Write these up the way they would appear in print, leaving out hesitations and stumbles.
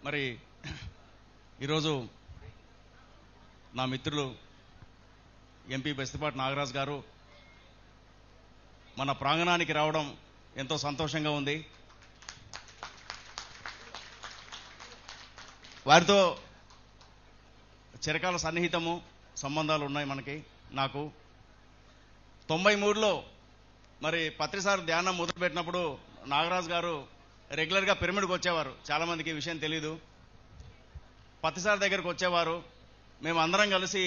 మరి ఈరోజు నా మిత్రులు ఎంపీ బెస్తిపాటి నాగరాజు గారు మన ప్రాంగణానికి రావడం ఎంతో సంతోషంగా ఉంది. వారితో చిరకాల సన్నిహితము సంబంధాలు ఉన్నాయి మనకి. నాకు 93లో మరి పత్రిసారి ధ్యానం మొదలుపెట్టినప్పుడు నాగరాజు గారు రెగ్యులర్గా పిరమిడ్కి వచ్చేవారు. చాలామందికి ఈ విషయం తెలీదు. పత్రిసారి దగ్గరికి వచ్చేవారు. మేము అందరం కలిసి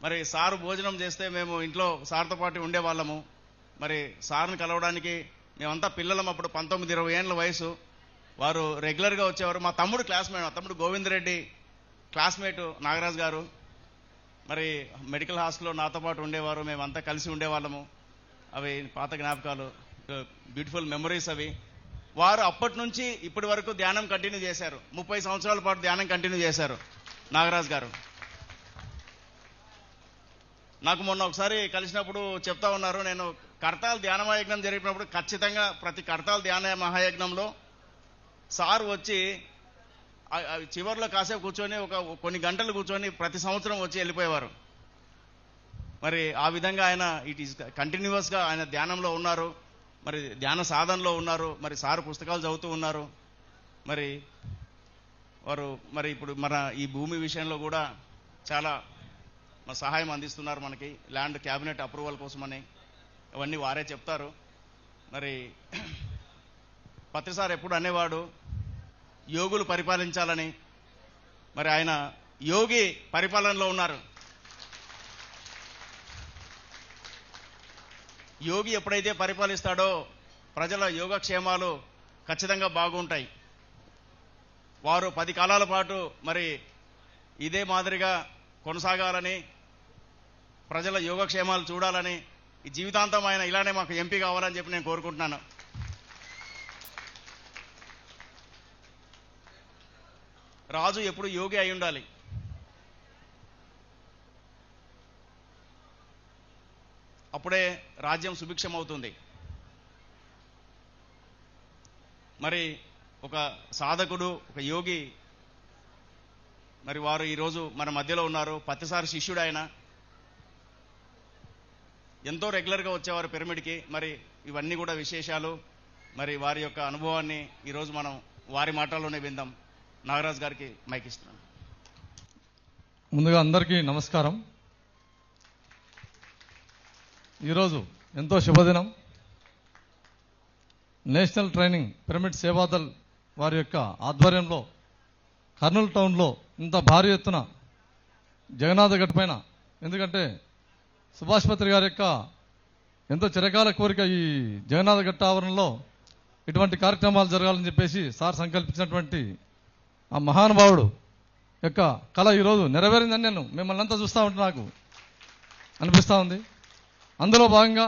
మరి సారు భోజనం చేస్తే మేము ఇంట్లో సార్తో పాటు ఉండేవాళ్ళము. మరి సార్ని కలవడానికి మేమంతా పిల్లలం. అప్పుడు 19-20 ఏళ్ళ వయసు. వారు రెగ్యులర్గా వచ్చేవారు. మా తమ్ముడు క్లాస్మేట్, మా తమ్ముడు గోవిందరెడ్డి క్లాస్మేటు నాగరాజు గారు. మరి మెడికల్ హాస్టల్లో నాతో పాటు ఉండేవారు. మేమంతా కలిసి ఉండేవాళ్ళము. అవి పాత జ్ఞాపకాలు, బ్యూటిఫుల్ మెమరీస్ అవి. వారు అప్పటి నుంచి ఇప్పటి వరకు ధ్యానం కంటిన్యూ చేశారు. 30 సంవత్సరాల పాటు ధ్యానం కంటిన్యూ చేశారు నాగరాజు గారు. నాకు మొన్న ఒకసారి కలిసినప్పుడు చెప్తా ఉన్నారు, నేను కర్తాల్ ధ్యాన మహాయజ్ఞం జరిగినప్పుడు ఖచ్చితంగా ప్రతి కర్తాల్ ధ్యాన మహాయజ్ఞంలో సార్ వచ్చి చివరిలో కాసేపు కూర్చొని కొన్ని గంటలు కూర్చొని ప్రతి సంవత్సరం వచ్చి వెళ్ళిపోయేవారు. మరి ఆ విధంగా ఆయన ఇట్ ఈస్ కంటిన్యూస్గా ఆయన ధ్యానంలో ఉన్నారు. మరి ధ్యాన సాధనలో ఉన్నారు. మరి సార్ పుస్తకాలు చదువుతూ ఉన్నారు. మరి వారు మరి ఇప్పుడు మన ఈ భూమి విషయంలో కూడా చాలా సహాయం అందిస్తున్నారు మనకి. ల్యాండ్ క్యాబినెట్ అప్రూవల్ కోసమని అవన్నీ వారే చెప్తారు. మరి పత్రిసార్ ఎప్పుడు అనేవాడు యోగులు పరిపాలించాలని. మరి ఆయన యోగి పరిపాలనలో ఉన్నారు. యోగి ఎప్పుడైతే పరిపాలిస్తాడో ప్రజల యోగక్షేమాలు ఖచ్చితంగా బాగుంటాయి. వారు 10 కాలాల పాటు మరి ఇదే మాదిరిగా కొనసాగాలని, ప్రజల యోగక్షేమాలు చూడాలని, ఈ జీవితాంతం ఆయన ఇలానే మాకు ఎంపీ కావాలని చెప్పి నేను కోరుకుంటున్నాను. రాజు ఎప్పుడు యోగి అయి ఉండాలి. అప్పుడే రాజ్యం సుభిక్షం అవుతుంది. మరి ఒక సాధకుడు, ఒక యోగి, మరి వారు ఈరోజు మన మధ్యలో ఉన్నారు. పత్రిసారి శిష్యుడు ఆయన. ఎంతో రెగ్యులర్గా వచ్చేవారు పిరమిడ్కి. మరి ఇవన్నీ కూడా విశేషాలు. మరి వారి యొక్క అనుభవాన్ని ఈరోజు మనం వారి మాటల్లోనే విందాం. నాగరాజు గారికి మైక్ ఇస్తున్నాను. ముందుగా అందరికీ నమస్కారం. ఈరోజు ఎంతో శుభదినం. నేషనల్ ట్రైనింగ్ పిరమిడ్ సేవాదల్ వారి యొక్క ఆధ్వర్యంలో కర్నూలు టౌన్లో ఇంత భారీ ఎత్తున జగన్నాథ గట్ పైన, ఎందుకంటే సుభాష్ పత్రి గారి యొక్క ఎంతో చిరకాల కోరిక ఈ జగన్నాథ గట్ట ఆవరణలో ఇటువంటి కార్యక్రమాలు జరగాలని చెప్పేసి సార్ సంకల్పించినటువంటి ఆ మహానుభావుడు యొక్క కళ ఈరోజు నెరవేరిందని నేను మిమ్మల్ని అంతా చూస్తూ ఉంటే నాకు అనిపిస్తూ ఉంది. అందులో భాగంగా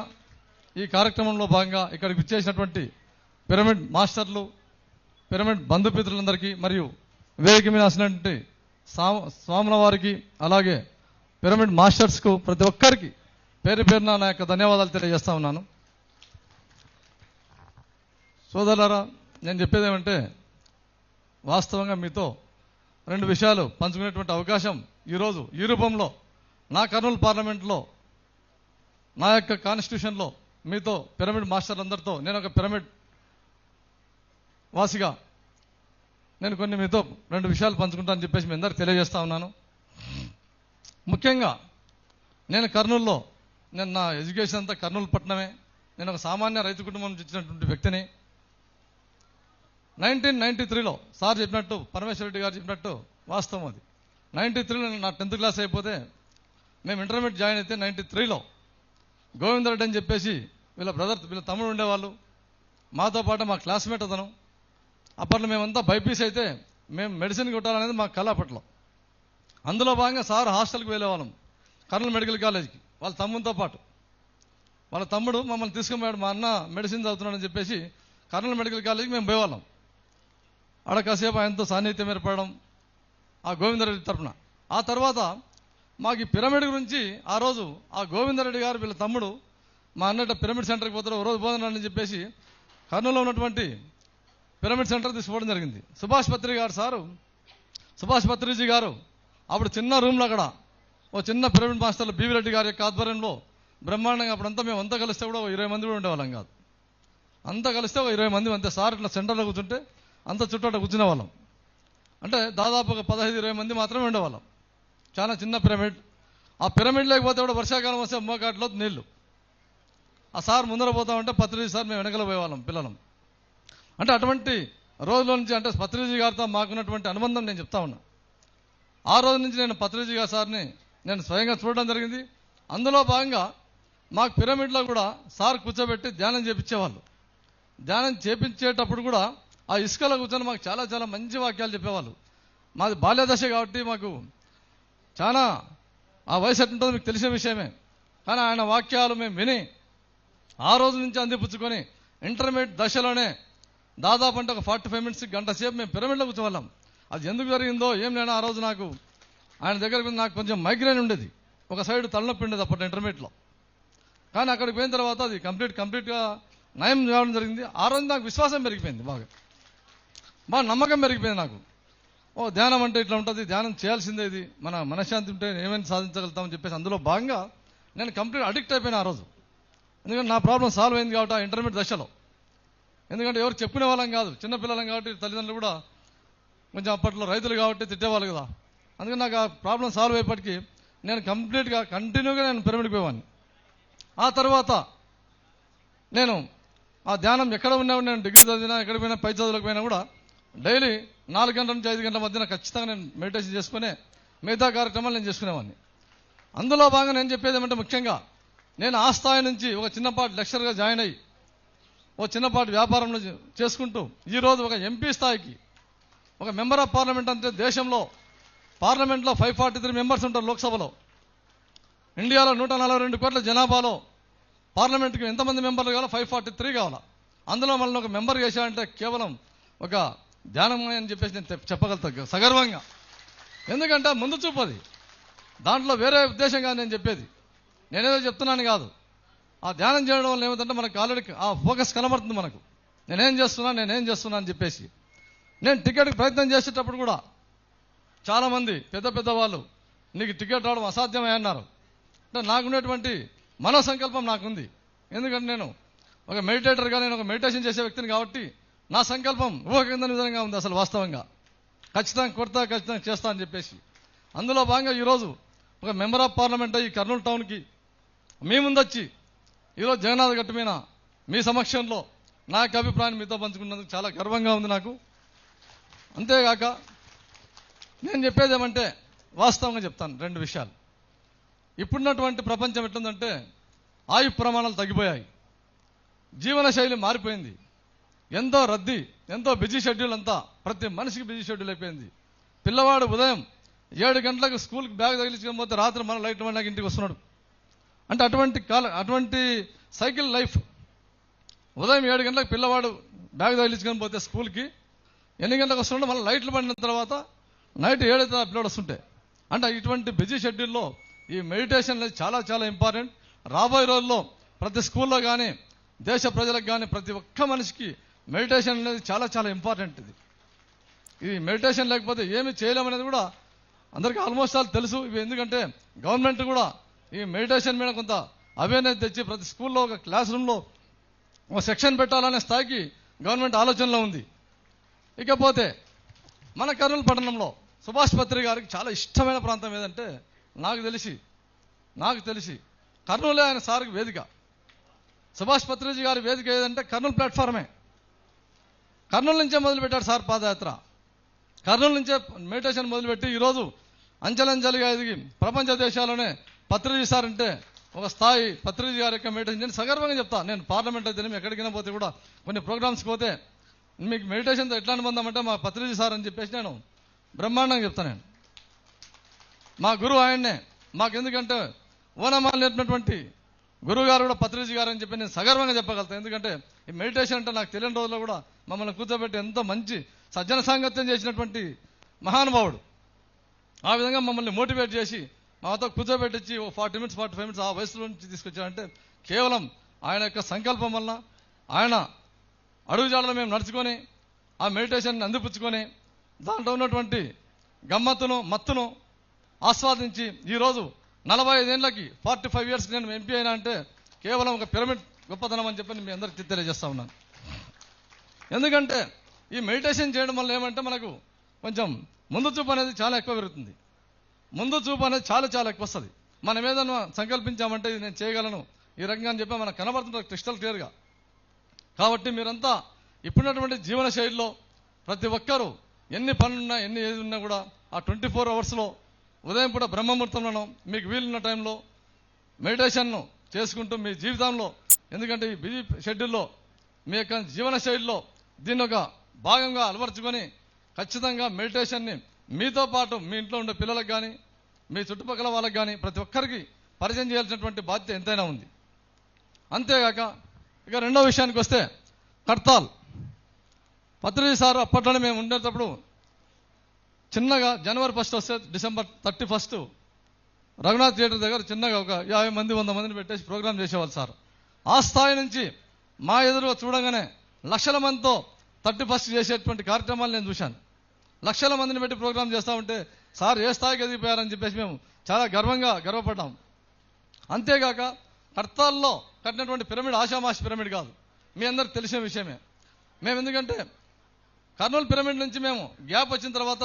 ఈ కార్యక్రమంలో భాగంగా ఇక్కడికి విచ్చేసినటువంటి పిరమిడ్ మాస్టర్లు, పిరమిడ్ బంధుమిత్రులందరికీ మరియు వేదిక మీద వచ్చినటువంటి స్వాముల వారికి, అలాగే పిరమిడ్ మాస్టర్స్కు ప్రతి ఒక్కరికి పేరు పేరున నా యొక్క ధన్యవాదాలు తెలియజేస్తా ఉన్నాను. సోదరులారా, నేను చెప్పేది ఏమంటే, వాస్తవంగా మీతో 2 విషయాలు పంచుకునేటువంటి అవకాశం ఈరోజు ఈ రూపంలో నా కర్నూలు పార్లమెంట్లో, నా యొక్క కాన్స్టిట్యూషన్లో మీతో పిరమిడ్ మాస్టర్లందరితో నేను ఒక పిరమిడ్ వాసిగా నేను కొన్ని మీతో 2 విషయాలు పంచుకుంటానని చెప్పేసి మీ అందరికీ తెలియజేస్తా ఉన్నాను. ముఖ్యంగా నేను కర్నూలులో, నేను నా ఎడ్యుకేషన్ అంతా కర్నూలు పట్టణమే. నేను ఒక సామాన్య రైతు కుటుంబం నుంచి ఇచ్చినటువంటి వ్యక్తిని. 1993లో సార్ చెప్పినట్టు, పరమేశ్వర రెడ్డి గారు చెప్పినట్టు వాస్తవం అది. 93లో నా 10th క్లాస్ అయిపోతే మేము ఇంటర్మీడియట్ జాయిన్ అయితే 93లో గోవిందరెడ్డి అని చెప్పేసి వీళ్ళ తమ్ముడు ఉండేవాళ్ళు. మాతో పాటు మా క్లాస్మేట్ అతను. అప్పట్లో మేమంతా బైపీసీ అయితే మేము మెడిసిన్ కొట్టాలనేది మా కళ అప్పట్లో. అందులో భాగంగా సార్ హాస్టల్కి వెళ్ళేవాళ్ళం, కర్నూలు మెడికల్ కాలేజ్కి, వాళ్ళ తమ్ముడితో పాటు. వాళ్ళ తమ్ముడు మమ్మల్ని తీసుకుపోయాడు, మా అన్న మెడిసిన్ చదువుతున్నాడని చెప్పేసి కర్నూలు మెడికల్ కాలేజ్కి మేము పోయేవాళ్ళం. ఆడ కాసేపు ఆయనతో సాన్నిహిత్యం ఏర్పడడం ఆ గోవిందరెడ్డి తరఫున. ఆ తర్వాత మాకు ఈ పిరమిడ్ గురించి ఆ రోజు ఆ గోవిందరెడ్డి గారు వీళ్ళ తమ్ముడు మా అన్నట్టు పిరమిడ్ సెంటర్కి పోతారు, రోజు పోతున్నాడని చెప్పేసి కర్నూలులో ఉన్నటువంటి పిరమిడ్ సెంటర్ తీసుకోవడం జరిగింది. సుభాష్ పత్రిజీ గారు అప్పుడు చిన్న రూమ్లో అక్కడ ఓ చిన్న పిరమిడ్ మాస్టర్లు బీవీ రెడ్డి గారి యొక్క ఆధ్వర్యంలో బ్రహ్మాండంగా అప్పుడంతా మేము అంతా కలిస్తే కూడా 20 మంది కూడా ఉండేవాళ్ళం కాదు. అంతా కలిస్తే 20 మంది అంతే. సార్ ఇట్లా సెంటర్లో కూర్చుంటే అంత చుట్టూ కూర్చునే వాళ్ళం. అంటే దాదాపు 15-20 మంది మాత్రమే ఉండేవాళ్ళం. చాలా చిన్న పిరమిడ్. ఆ పిరమిడ్ లేకపోతే కూడా వర్షాకాలం వస్తే మోకాట్లో నీళ్లు. ఆ సార్ ముందర పోతా ఉంటే పత్రిజీ సార్ మేము వెనకల పోయేవాళ్ళం పిల్లలం. అంటే అటువంటి రోజుల నుంచి అంటే పత్రిజీ గారితో మాకున్నటువంటి అనుబంధం నేను చెప్తా ఉన్నా. ఆ రోజు నుంచి నేను పత్రిజీ గారి సార్ని నేను స్వయంగా చూడడం జరిగింది. అందులో భాగంగా మాకు పిరమిడ్లో కూడా సార్ కూర్చోబెట్టి ధ్యానం చేపించేవాళ్ళు. ధ్యానం చేపించేటప్పుడు కూడా ఆ ఇసుకలో కూర్చొని మాకు చాలా చాలా మంచి వాక్యాలు చెప్పేవాళ్ళు. మాది బాల్యదశ కాబట్టి మాకు చాలా ఆ వయసు ఎట్టుంటుందో మీకు తెలిసిన విషయమే. కానీ ఆయన వాక్యాలు మేము విని ఆ రోజు నుంచి అందిపుచ్చుకొని ఇంటర్మీడియట్ దశలోనే దాదాపు అంటే ఒక 45 మినిట్స్ గంట సేపు మేము పిరమిడ్లో కూర్చోవాళ్ళం. అది ఎందుకు జరిగిందో ఏం లేనా ఆ రోజు నాకు ఆయన దగ్గరికి నాకు కొంచెం మైగ్రేన్ ఉండేది. ఒక సైడ్ తలనొప్పి ఉండేది అప్పట్లో ఇంటర్మీడియట్లో. కానీ అక్కడికి పోయిన తర్వాత అది కంప్లీట్గా నయం కావడం జరిగింది. ఆ రోజు నాకు విశ్వాసం పెరిగిపోయింది. బాగా నమ్మకం పెరిగిపోయింది నాకు. ఓ ధ్యానం అంటే ఇట్లా ఉంటుంది, ధ్యానం చేయాల్సిందే, ఇది మన మనశ్శాంతి ఉంటే ఏమైనా సాధించగలుగుతామని చెప్పేసి అందులో భాగంగా నేను కంప్లీట్ అడిక్ట్ అయిపోయినా ఆ రోజు. ఎందుకంటే నా ప్రాబ్లం సాల్వ్ అయింది కాబట్టి ఆ ఇంటర్మీడియట్ దశలో. ఎందుకంటే ఎవరు చెప్పుకునే వాళ్ళం కాదు, చిన్నపిల్లలం కాబట్టి తల్లిదండ్రులు కూడా కొంచెం అప్పట్లో రైతులు కాబట్టి తిట్టేవాళ్ళు కదా. అందుకని నాకు ఆ ప్రాబ్లం సాల్వ్ అయ్యేప్పటికీ నేను కంటిన్యూగా నేను పిరమిడ్కి పోయేవాడిని. ఆ తర్వాత నేను ఆ ధ్యానం ఎక్కడ ఉన్నా నేను డిగ్రీ చదివినా ఎక్కడ పోయినా పై చదువులకు పోయినా కూడా డైలీ 4 గంటల నుంచి 5 గంటల మధ్యన ఖచ్చితంగా నేను మెడిటేషన్ చేసుకునే మిగతా కార్యక్రమాలు నేను చేసుకునేవాడిని. అందులో భాగంగా నేను చెప్పేది ఏమంటే ముఖ్యంగా నేను ఆ స్థాయి నుంచి ఒక చిన్నపాటి లెక్చరర్గా జాయిన్ అయ్యి ఓ చిన్నపాటి వ్యాపారంలో చేసుకుంటూ ఈరోజు ఒక ఎంపీ స్థాయికి ఒక మెంబర్ ఆఫ్ పార్లమెంట్ అంటే దేశంలో పార్లమెంట్లో 543 మెంబర్స్ ఉంటారు. లోక్సభలో ఇండియాలో 142 కోట్ల జనాభాలో పార్లమెంట్కి ఎంతమంది మెంబర్లు కావాలో 543 కావాలా. అందులో మళ్ళీ ఒక మెంబర్ చేశాడంటే కేవలం ఒక ధ్యానమని అని చెప్పేసి నేను చెప్పగలుగుతా సగర్వంగా. ఎందుకంటే ముందు చూపది, దాంట్లో వేరే ఉద్దేశం కాదు నేను చెప్పేది. నేనేదో చెప్తున్నాను కాదు. ఆ ధ్యానం చేయడం వల్ల ఏమిటంటే మనకు ఆల్రెడీ ఆ ఫోకస్ కనబడుతుంది మనకు. నేనేం చేస్తున్నా అని చెప్పేసి. నేను టికెట్కి ప్రయత్నం చేసేటప్పుడు కూడా చాలామంది పెద్ద వాళ్ళు నీకు టికెట్ రావడం అసాధ్యమే అన్నారు. అంటే నాకున్నటువంటి మనోసంకల్పం నాకుంది. ఎందుకంటే నేను ఒక మెడిటేటర్గా నేను ఒక మెడిటేషన్ చేసే వ్యక్తిని కాబట్టి నా సంకల్పం ఊహకందని విధంగా ఉంది. అసలు వాస్తవంగా ఖచ్చితంగా చేస్తా అని చెప్పేసి అందులో భాగంగా ఈరోజు ఒక మెంబర్ ఆఫ్ పార్లమెంట్ అయ్యి కర్నూలు టౌన్కి మీ ముందొచ్చి ఈరోజు జగన్నాథ గట్టు మీద మీ సమక్షంలో నా యొక్క అభిప్రాయాన్ని మీతో పంచుకున్నందుకు చాలా గర్వంగా ఉంది నాకు. అంతేగాక నేను చెప్పేది ఏమంటే వాస్తవంగా చెప్తాను 2 విషయాలు. ఇప్పుడున్నటువంటి ప్రపంచం ఎట్లుందంటే ఆయు ప్రమాణాలు తగ్గిపోయాయి, జీవన శైలి మారిపోయింది, ఎంతో రద్దీ, ఎంతో బిజీ షెడ్యూల్, అంతా ప్రతి మనిషికి బిజీ షెడ్యూల్ అయిపోయింది. పిల్లవాడు ఉదయం 7 గంటలకు స్కూల్కి బ్యాగ్ తగిలించుకొని పోతే రాత్రి మన లైట్ వన్ ఇంటికి వస్తున్నాడు. అంటే అటువంటి సైకిల్ లైఫ్. ఉదయం 7 గంటలకు పిల్లవాడు బ్యాగ్ తగిలించుకొని పోతే స్కూల్కి 8 గంటలకు వస్తున్నాడు, మళ్ళీ లైట్లు పడిన తర్వాత నైట్ 7 అయితే పిల్లవాడు వస్తుంటే. అంటే ఇటువంటి బిజీ షెడ్యూల్లో ఈ మెడిటేషన్ అనేది చాలా చాలా ఇంపార్టెంట్. రాబోయే రోజుల్లో ప్రతి స్కూల్లో కానీ దేశ ప్రజలకు కానీ ప్రతి ఒక్క మనిషికి మెడిటేషన్ అనేది చాలా చాలా ఇంపార్టెంట్. ఇది మెడిటేషన్ లేకపోతే ఏమి చేయలేమనేది కూడా అందరికీ ఆల్మోస్ట్ ఆల్ తెలుసు. ఇవి ఎందుకంటే గవర్నమెంట్ కూడా ఈ మెడిటేషన్ మీద కొంత అవేర్నెస్ తెచ్చి ప్రతి స్కూల్లో ఒక క్లాస్ రూమ్లో ఒక సెక్షన్ పెట్టాలనే స్థాయికి గవర్నమెంట్ ఆలోచనలో ఉంది. ఇకపోతే మన కర్నూలు పట్టణంలో సుభాష్ పత్రి గారికి చాలా ఇష్టమైన ప్రాంతం ఏదంటే నాకు తెలిసి కర్నూలే ఆయన సార్కి వేదిక. సుభాష్ పత్రిజీ గారి వేదిక ఏదంటే కర్నూలు ప్లాట్ఫారమే. కర్నూలు నుంచే మొదలుపెట్టాడు సార్ పాదయాత్ర. కర్నూలు నుంచే మెడిటేషన్ మొదలుపెట్టి ఈరోజు అంచెలంచెలుగా ఎదిగి ప్రపంచ దేశాల్లోనే పత్రిజీ సార్ అంటే ఒక స్థాయి. పత్రిజీ గారి యొక్క మెడిటేషన్ నేను సగర్వంగా చెప్తా. నేను పార్లమెంట్ అయితే ఎక్కడికైనా పోతే కూడా కొన్ని ప్రోగ్రామ్స్కి పోతే మీకు మెడిటేషన్తో ఎట్లా అనుబంధం అంటే మా పత్రిజీ సార్ అని చెప్పేసి నేను బ్రహ్మాండంగా చెప్తాను. నేను మా గురువు ఆయన్నే. మాకు ఎందుకంటే ఓనమాలు నేర్పినటువంటి గురువు గారు కూడా పత్రిజీ గారు అని చెప్పి నేను సగర్వంగా చెప్పగలుగుతాను. ఎందుకంటే ఈ మెడిటేషన్ అంటే నాకు తెలియని రోజుల్లో కూడా మమ్మల్ని కూర్చోబెట్టి ఎంతో మంచి సజ్జన సాంగత్యం చేసినటువంటి మహానుభావుడు. ఆ విధంగా మమ్మల్ని మోటివేట్ చేసి మాతో కూర్చోబెట్టించి 40 మినిట్స్ 45 మినిట్స్ ఆ వయసులో నుంచి తీసుకొచ్చారంటే కేవలం ఆయన యొక్క సంకల్పం వల్ల, ఆయన అడుగుజాడలో మేము నడుచుకొని ఆ మెడిటేషన్ అందిపుచ్చుకొని దాంట్లో ఉన్నటువంటి గమ్మత్తును మత్తును ఆస్వాదించి ఈరోజు 45 ఏళ్ళకి 45 ఇయర్స్ నేను ఎంపీ అయినా అంటే కేవలం ఒక పిరమిడ్ గొప్పతనం అని చెప్పి మీ అందరికీ తెలియజేస్తా ఉన్నాను. ఎందుకంటే ఈ మెడిటేషన్ చేయడం వల్ల ఏమంటే మనకు కొంచెం ముందు చూపు అనేది చాలా ఎక్కువ పెరుగుతుంది. ముందు చూపు అనేది చాలా చాలా ఎక్కువ వస్తుంది. మనం ఏదైనా సంకల్పించామంటే ఇది నేను చేయగలను ఈ రకంగా అని చెప్పి మనకు కనబడుతుంటారు క్రిస్టల్ క్లియర్గా. కాబట్టి మీరంతా ఇప్పుడున్నటువంటి జీవన శైలిలో ప్రతి ఒక్కరూ ఎన్ని పనులున్నా ఎన్ని ఏది ఉన్నా కూడా ఆ 24 అవర్స్లో ఉదయం పూట బ్రహ్మముహూర్తంలో మీకు వీలున్న టైంలో మెడిటేషన్ను చేసుకుంటూ మీ జీవితంలో, ఎందుకంటే ఈ బిజీ షెడ్యూల్లో మీ యొక్క జీవన శైలిలో దీన్ని ఒక భాగంగా అలవర్చుకొని ఖచ్చితంగా మెడిటేషన్ని మీతో పాటు మీ ఇంట్లో ఉండే పిల్లలకు కానీ మీ చుట్టుపక్కల వాళ్ళకి కానీ ప్రతి ఒక్కరికి పరిచయం చేయాల్సినటువంటి బాధ్యత ఎంతైనా ఉంది. అంతేగాక ఇక రెండో విషయానికి వస్తే కర్తాల్ పత్రిజీ సార్ అప్పట్లోనే మేము ఉండేటప్పుడు చిన్నగా జనవరి 1 వస్తే డిసెంబర్ 31 రఘునాథ్ థియేటర్ దగ్గర చిన్నగా ఒక 50 మంది 100 మందిని పెట్టేసి ప్రోగ్రామ్ చేసేవాళ్ళు సార్. ఆ స్థాయి నుంచి మా ఎదురుగా చూడగానే లక్షల మందితో 31 చేసేటువంటి కార్యక్రమాలు నేను చూశాను. లక్షల మందిని పెట్టి ప్రోగ్రామ్ చేస్తూ ఉంటే సార్ ఏ స్థాయికి ఎదిగిపోయారని చెప్పేసి మేము చాలా గర్వపడ్డాం. అంతేగాక కర్తాల్లో కట్టినటువంటి పిరమిడ్ ఆషామాషి పిరమిడ్ కాదు, మీ అందరికి తెలిసిన విషయమే. మేము ఎందుకంటే కర్నూలు పిరమిడ్ నుంచి మేము గ్యాప్ వచ్చిన తర్వాత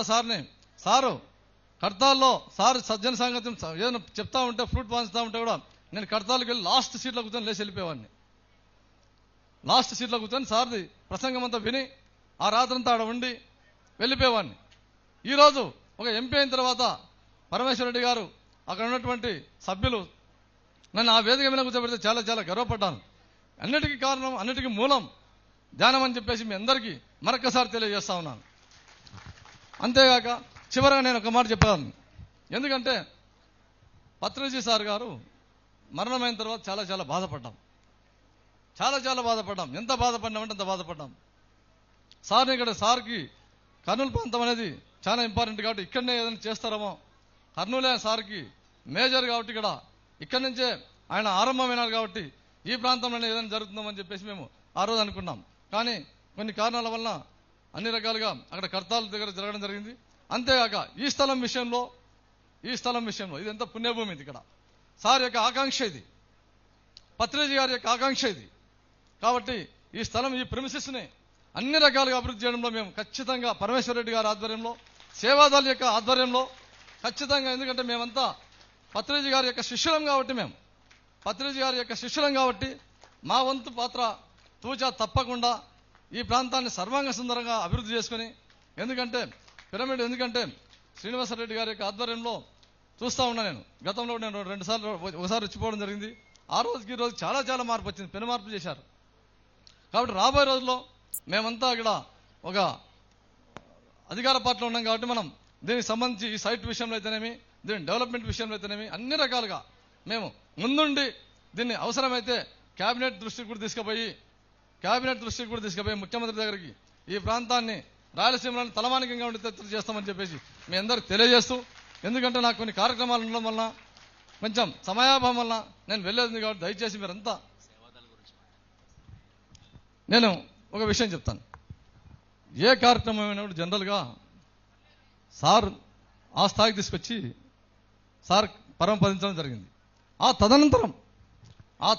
సారు కర్తాల్లో సార్ సజ్జన సంగతి ఏదైనా చెప్తా ఉంటే ఫ్రూట్ పంచుతూ ఉంటే కూడా నేను కర్తాలకు వెళ్ళి లాస్ట్ సీట్లో కూర్చొని లేచి వెళ్ళిపోయేవాడిని. లాస్ట్ సీట్లో కూర్చొని సార్ది ప్రసంగం అంతా విని ఆ రాత్రంతా ఆడ ఉండి వెళ్ళిపోయేవాడిని. ఈరోజు ఒక ఎంపీ అయిన తర్వాత పరమేశ్వర రెడ్డి గారు అక్కడ ఉన్నటువంటి సభ్యులు నన్ను ఆ వేదిక మీద కూర్చోబెడితే చాలా చాలా గర్వపడ్డాను. అన్నిటికీ కారణం, అన్నిటికీ మూలం ధ్యానం అని చెప్పేసి మీ అందరికీ మరొకసారి తెలియజేస్తా ఉన్నాను. అంతేగాక చివరగా నేను ఒక మాట చెప్పాను. ఎందుకంటే పత్రిజీ సార్ గారు మరణమైన తర్వాత చాలా చాలా బాధపడ్డాం. ఎంత బాధపడ్డామంటే అంత బాధపడ్డాం. సార్కి కర్నూలు ప్రాంతం అనేది చాలా ఇంపార్టెంట్ కాబట్టి ఇక్కడనే ఏదైనా చేస్తారేమో, కర్నూలే సార్కి మేజర్ కాబట్టి ఇక్కడి నుంచే ఆయన ఆరంభమైనారు కాబట్టి ఈ ప్రాంతంలోనే ఏదైనా జరుగుతుందని చెప్పేసి మేము ఆ రోజు అనుకున్నాం. కానీ కొన్ని కారణాల వల్ల అన్ని రకాలుగా అక్కడ కర్తాల దగ్గర జరగడం జరిగింది. అంతేగాక ఈ స్థలం విషయంలో ఇది ఎంత పుణ్యభూమి ఇది. ఇక్కడ సార్ యొక్క ఆకాంక్ష ఇది, పత్రిజీ గారి యొక్క ఆకాంక్ష ఇది. కాబట్టి ఈ స్థలం, ఈ ప్రిమిసెస్ని అన్ని రకాలుగా అభివృద్ధి చేయడంలో మేము ఖచ్చితంగా పరమేశ్వర రెడ్డి గారి ఆధ్వర్యంలో, సేవాదళ యొక్క ఆధ్వర్యంలో ఖచ్చితంగా, ఎందుకంటే మేమంతా పత్రిజీ గారి యొక్క శిష్యులం కాబట్టి మా వంతు పాత్ర తూచా తప్పకుండా ఈ ప్రాంతాన్ని సర్వాంగ సుందరంగా అభివృద్ధి చేసుకుని, ఎందుకంటే పిరమిడ్ శ్రీనివాసరెడ్డి గారి యొక్క ఆధ్వర్యంలో చూస్తూ ఉన్నా. నేను గతంలో నేను 2 సార్లు ఒకసారి వచ్చిపోవడం జరిగింది. ఆ రోజుకి ఈ రోజు చాలా చాలా మార్పు వచ్చింది, పెను మార్పు చేశారు. కాబట్టి రాబోయే రోజుల్లో మేమంతా ఇక్కడ ఒక అధికార పార్టీలో ఉన్నాం కాబట్టి మనం దీనికి సంబంధించి ఈ సైట్ విషయంలో అయితేనేమి, దీని డెవలప్మెంట్ విషయంలో అయితేనేమి అన్ని రకాలుగా మేము ముందుండి దీన్ని అవసరమైతే కేబినెట్ దృష్టికి కూడా తీసుకుపోయి ముఖ్యమంత్రి దగ్గరికి ఈ ప్రాంతాన్ని రాయలసీమలోని తలమానికంగా ఉండి చేస్తామని చెప్పేసి మీ అందరికి తెలియజేస్తూ, ఎందుకంటే నాకు కొన్ని కార్యక్రమాలు ఉండడం వలన కొంచెం సమయాభావం వలన నేను వెళ్ళేది కాబట్టి దయచేసి మీరంతా, నేను ఒక విషయం చెప్తాను. ఏ కార్యక్రమం అయినప్పుడు జనరల్గా సార్ ఆ స్థాయికి తీసుకొచ్చి సార్ పరమపదించడం జరిగింది. ఆ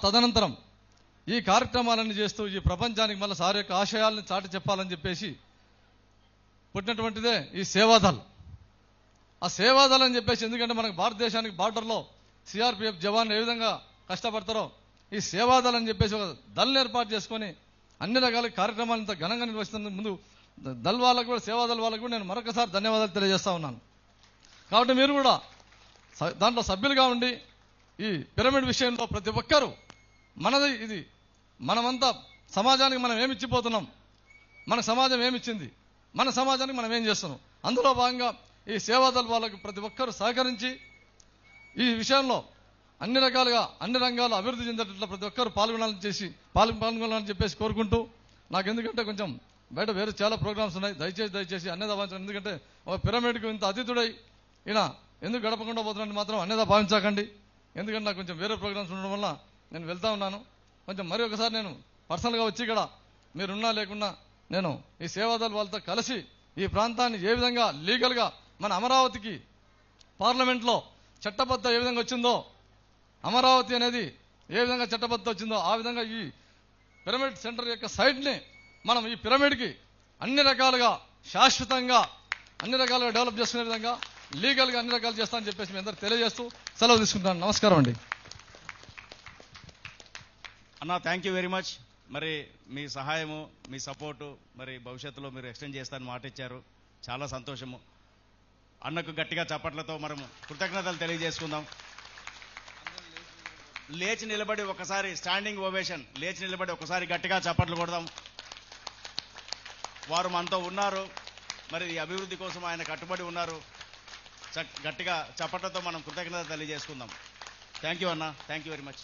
తదనంతరం ఈ కార్యక్రమాలన్నీ చేస్తూ ఈ ప్రపంచానికి మళ్ళీ సార్ యొక్క ఆశయాలను చాటి చెప్పాలని చెప్పేసి పుట్టినటువంటిదే ఈ సేవాదళ్. ఆ సేవాదళ్ అని చెప్పేసి, ఎందుకంటే మనకు భారతదేశానికి బార్డర్లో సిఆర్పిఎఫ్ జవాన్లు ఏ విధంగా కష్టపడతారో ఈ సేవాదళ్ అని చెప్పేసి ఒక దళ్ ఏర్పాటు చేసుకొని అన్ని రకాల కార్యక్రమాలు ఇంత ఘనంగా నిర్వహిస్తున్నందుకు ముందు దళ్ వాళ్ళకు కూడా, సేవాదళ్ వాళ్ళకు కూడా నేను మరొకసారి ధన్యవాదాలు తెలియజేస్తా ఉన్నాను. కాబట్టి మీరు కూడా దాంట్లో సభ్యులుగా ఉండి ఈ పిరమిడ్ విషయంలో ప్రతి ఒక్కరూ మనది ఇది, మనమంతా సమాజానికి మనం ఏమి ఇచ్చిపోతున్నాం, మన సమాజం ఏమిచ్చింది, మన సమాజానికి మనం ఏం చేస్తున్నాం, అందులో భాగంగా ఈ సేవాదళ వాళ్ళకు ప్రతి ఒక్కరూ సహకరించి ఈ విషయంలో అన్ని రకాలుగా అన్ని రంగాలు అభివృద్ధి చెందేటట్లు ప్రతి ఒక్కరూ పాల్గొనాలని చెప్పేసి కోరుకుంటూ, నాకు ఎందుకంటే కొంచెం బయట వేరే చాలా ప్రోగ్రామ్స్ ఉన్నాయి, దయచేసి అన్యదా భావించండి. ఎందుకంటే ఒక పిరమిడ్కు ఇంత అతిథుడై ఈయన ఎందుకు గడపకుండా పోతున్నాడని మాత్రం అన్యదా భావించకండి. ఎందుకంటే నాకు కొంచెం వేరే ప్రోగ్రామ్స్ ఉండడం వల్ల నేను వెళ్తా ఉన్నాను. కొంచెం మరి ఒకసారి నేను పర్సనల్గా వచ్చి ఇక్కడ మీరున్నా లేకున్నా నేను ఈ సేవాదళ వాళ్ళతో కలిసి ఈ ప్రాంతాన్ని ఏ విధంగా లీగల్గా మన అమరావతికి పార్లమెంట్లో చట్టబద్ధ ఏ విధంగా వచ్చిందో, అమరావతి అనేది ఏ విధంగా చట్టబద్ధ వచ్చిందో ఆ విధంగా ఈ పిరమిడ్ సెంటర్ యొక్క సైట్ని మనం ఈ పిరమిడ్కి అన్ని రకాలుగా శాశ్వతంగా అన్ని రకాలుగా డెవలప్ చేసుకునే విధంగా లీగల్గా అన్ని రకాలు చేస్తామని చెప్పేసి మీ అందరూ తెలియజేస్తూ సెలవు తీసుకుంటాను. నమస్కారం అండి. అన్న థ్యాంక్ యూ వెరీ మచ్. మరి మీ సహాయము, మీ సపోర్టు మరి భవిష్యత్తులో మీరు ఎక్స్టెండ్ చేస్తారని మాట ఇచ్చారు. చాలా సంతోషము. అన్నకు గట్టిగా చప్పట్లతో మనము కృతజ్ఞతలు తెలియజేసుకుందాం. లేచి నిలబడి ఒకసారి స్టాండింగ్ ఓవేషన్, లేచి నిలబడి ఒకసారి గట్టిగా చప్పట్లు కొడదాం. వారు మనతో ఉన్నారు, మరి ఈ అభివృద్ధి కోసం ఆయన కట్టుబడి ఉన్నారు. గట్టిగా చప్పట్లతో మనం కృతజ్ఞత తెలియజేసుకుందాం. థ్యాంక్ యూ అన్న, థ్యాంక్ యూ వెరీ మచ్.